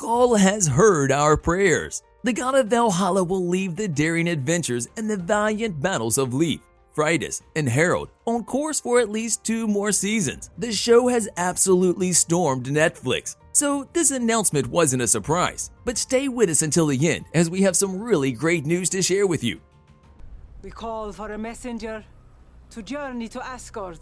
Thrall has heard our prayers. The god of Valhalla will leave the daring adventures and the valiant battles of Leif, Freydís, and Harald on course for at least 2 more seasons. The show has absolutely stormed Netflix, so this announcement wasn't a surprise. But stay with us until the end, as we have some really great news to share with you. We call for a messenger to journey to Asgard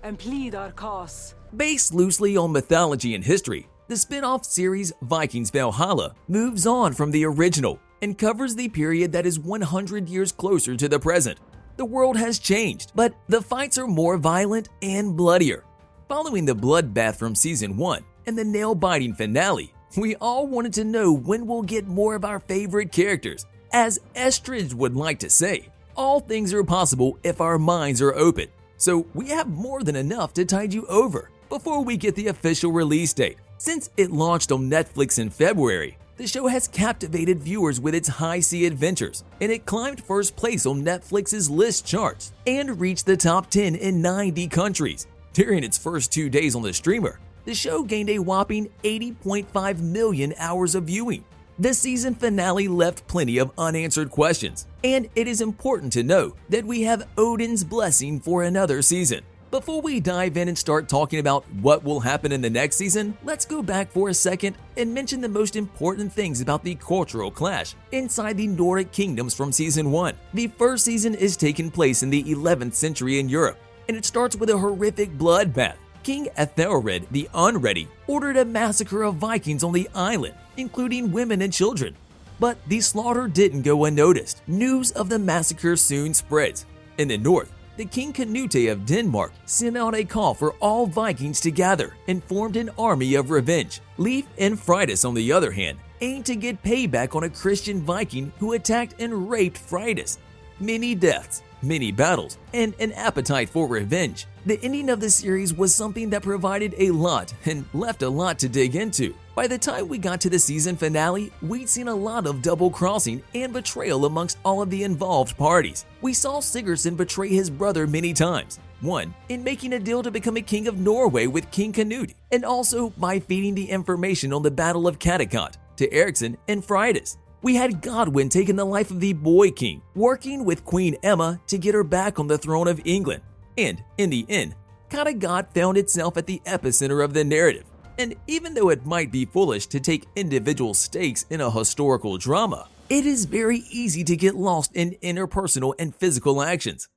and plead our cause. Based loosely on mythology and history, the spin-off series Vikings Valhalla moves on from the original and covers the period that is 100 years closer to the present. The world has changed, but the fights are more violent and bloodier. Following the bloodbath from Season 1 and the nail-biting finale, we all wanted to know when we'll get more of our favorite characters. As Estridge would like to say, all things are possible if our minds are open. So we have more than enough to tide you over before we get the official release date. Since it launched on Netflix in February, the show has captivated viewers with its high-sea adventures, and it climbed first place on Netflix's list charts and reached the top 10 in 90 countries. During its first 2 days on the streamer, the show gained a whopping 80.5 million hours of viewing. The season finale left plenty of unanswered questions, and it is important to know that we have Odin's blessing for another season. Before we dive in and start talking about what will happen in the next season, let's go back for a second and mention the most important things about the cultural clash inside the Nordic kingdoms from Season 1. The first season is taking place in the 11th century in Europe, and it starts with a horrific bloodbath. King Ethelred the Unready ordered a massacre of Vikings on the island, including women and children. But the slaughter didn't go unnoticed. News of the massacre soon spreads. In the north, the King Canute of Denmark sent out a call for all Vikings to gather and formed an army of revenge. Leif and Freydís, on the other hand, aimed to get payback on a Christian Viking who attacked and raped Freydís. Many deaths, many battles, and an appetite for revenge. The ending of the series was something that provided a lot and left a lot to dig into. By the time we got to the season finale, we'd seen a lot of double-crossing and betrayal amongst all of the involved parties. We saw Sigurdsson betray his brother many times. One, in making a deal to become a king of Norway with King Canute, and also by feeding the information on the Battle of Kattegat to Erikson and Freydís. We had Godwin taking the life of the boy king, working with Queen Emma to get her back on the throne of England. And in the end, Kattegat found itself at the epicenter of the narrative. And even though it might be foolish to take individual stakes in a historical drama, it is very easy to get lost in interpersonal and physical actions.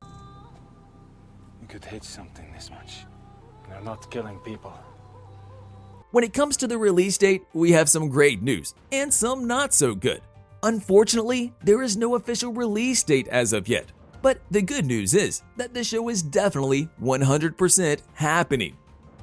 You could hate something this much. They're not killing people. When it comes to the release date, we have some great news and some not so good. Unfortunately, there is no official release date as of yet. But the good news is that the show is definitely 100% happening.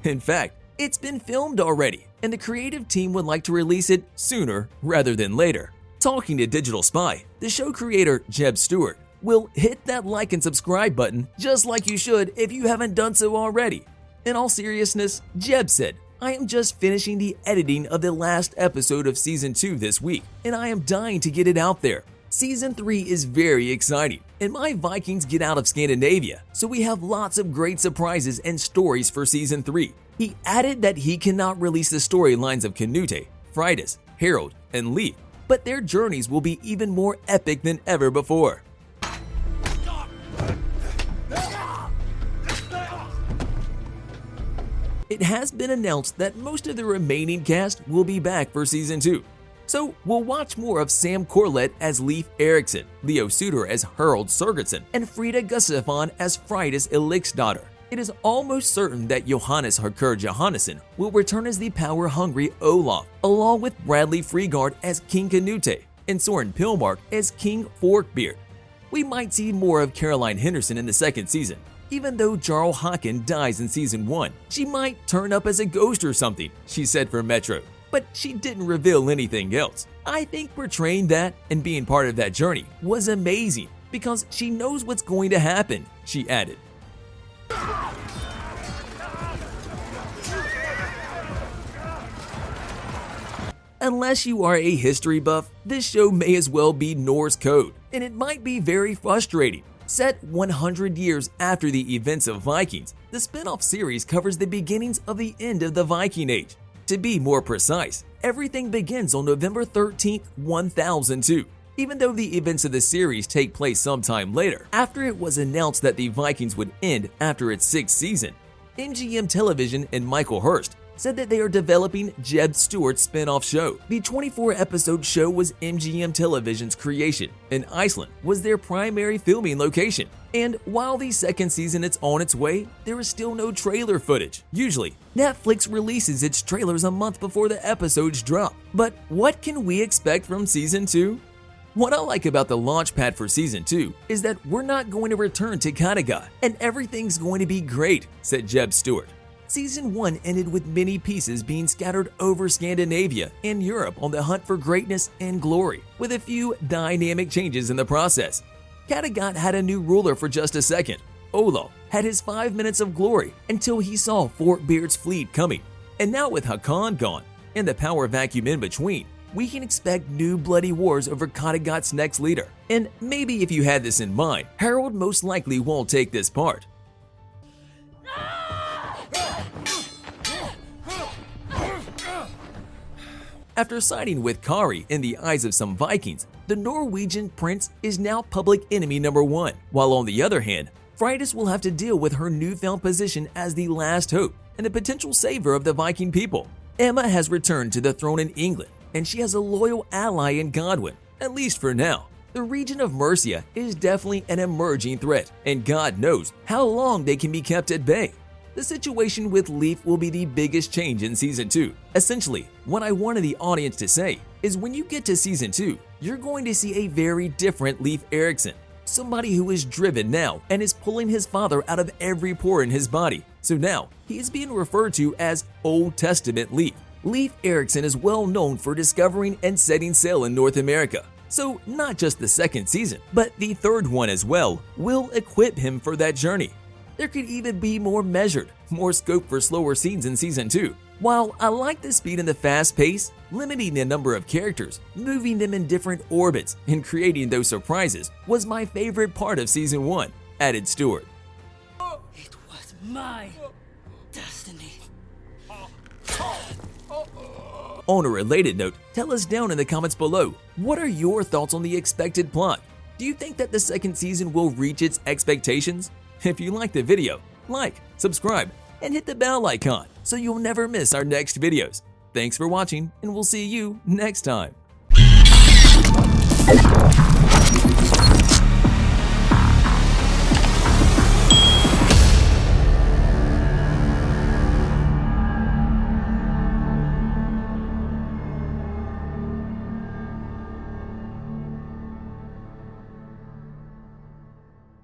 In fact, it's been filmed already, and the creative team would like to release it sooner rather than later. Talking to Digital Spy, the show creator Jeb Stuart will hit that like and subscribe button just like you should if you haven't done so already. In all seriousness, Jeb said, "I am just finishing the editing of the last episode of Season 2 this week, and I am dying to get it out there. Season 3 is very exciting, and my Vikings get out of Scandinavia, so we have lots of great surprises and stories for Season 3. He added that he cannot release the storylines of Canute, Freydís, Harald, and Leif, but their journeys will be even more epic than ever before. It has been announced that most of the remaining cast will be back for Season 2. So we'll watch more of Sam Corlett as Leif Erikson, Leo Suter as Harald Sigurdsson, and Frida Gustavsson as Freydís Eiríksdóttir. It is almost certain that Johannes Harker Johannesson will return as the power-hungry Olaf, along with Bradley Freegard as King Canute and Soren Pilmark as King Forkbeard. We might see more of Caroline Henderson in the second season. Even though Jarl Håkon dies in Season 1, she might turn up as a ghost or something, she said for Metro. But she didn't reveal anything else. I think portraying that and being part of that journey was amazing because she knows what's going to happen, she added. Unless you are a history buff, this show may as well be Norse code, and it might be very frustrating. Set 100 years after the events of Vikings, the spin-off series covers the beginnings of the end of the Viking Age. To be more precise, everything begins on November 13, 1002. Even though the events of the series take place sometime later, after it was announced that the Vikings would end after its 6th season, MGM Television and Michael Hurst said that they are developing Jeb Stuart's spin-off show. The 24-episode show was MGM Television's creation, and Iceland was their primary filming location. And while the 2nd season is on its way, there is still no trailer footage. Usually, Netflix releases its trailers a month before the episodes drop. But what can we expect from Season 2? What I like about the launch pad for Season 2 is that we're not going to return to Kattegat, and everything's going to be great, said Jeb Stuart. Season 1 ended with many pieces being scattered over Scandinavia and Europe on the hunt for greatness and glory, with a few dynamic changes in the process. Kattegat had a new ruler for just a second. Olaf had his 5 minutes of glory until he saw Fort Beard's fleet coming. And now with Hakon gone and the power vacuum in between, we can expect new bloody wars over Kattegat's next leader. And maybe if you had this in mind, Harald most likely won't take this part. After siding with Kari in the eyes of some Vikings, the Norwegian prince is now public enemy number 1, while on the other hand, Freydís will have to deal with her newfound position as the last hope and the potential savior of the Viking people. Emma has returned to the throne in England, and she has a loyal ally in Godwin, at least for now. The region of Mercia is definitely an emerging threat, and God knows how long they can be kept at bay. The situation with Leif will be the biggest change in Season 2. Essentially, what I wanted the audience to say is when you get to Season 2, you're going to see a very different Leif Erikson. Somebody who is driven now and is pulling his father out of every pore in his body. So now, he is being referred to as Old Testament Leif. Leif Erikson is well known for discovering and setting sail in North America. So not just the 2nd season, but the 3rd one as well will equip him for that journey. There could even be more measured, more scope for slower scenes in Season 2. While I like the speed and the fast pace, limiting the number of characters, moving them in different orbits, and creating those surprises was my favorite part of Season 1, added Stuart. It was my destiny. On a related note, tell us down in the comments below, what are your thoughts on the expected plot? Do you think that the 2nd season will reach its expectations? If you liked the video, like, subscribe, and hit the bell icon so you'll never miss our next videos. Thanks for watching, and we'll see you next time.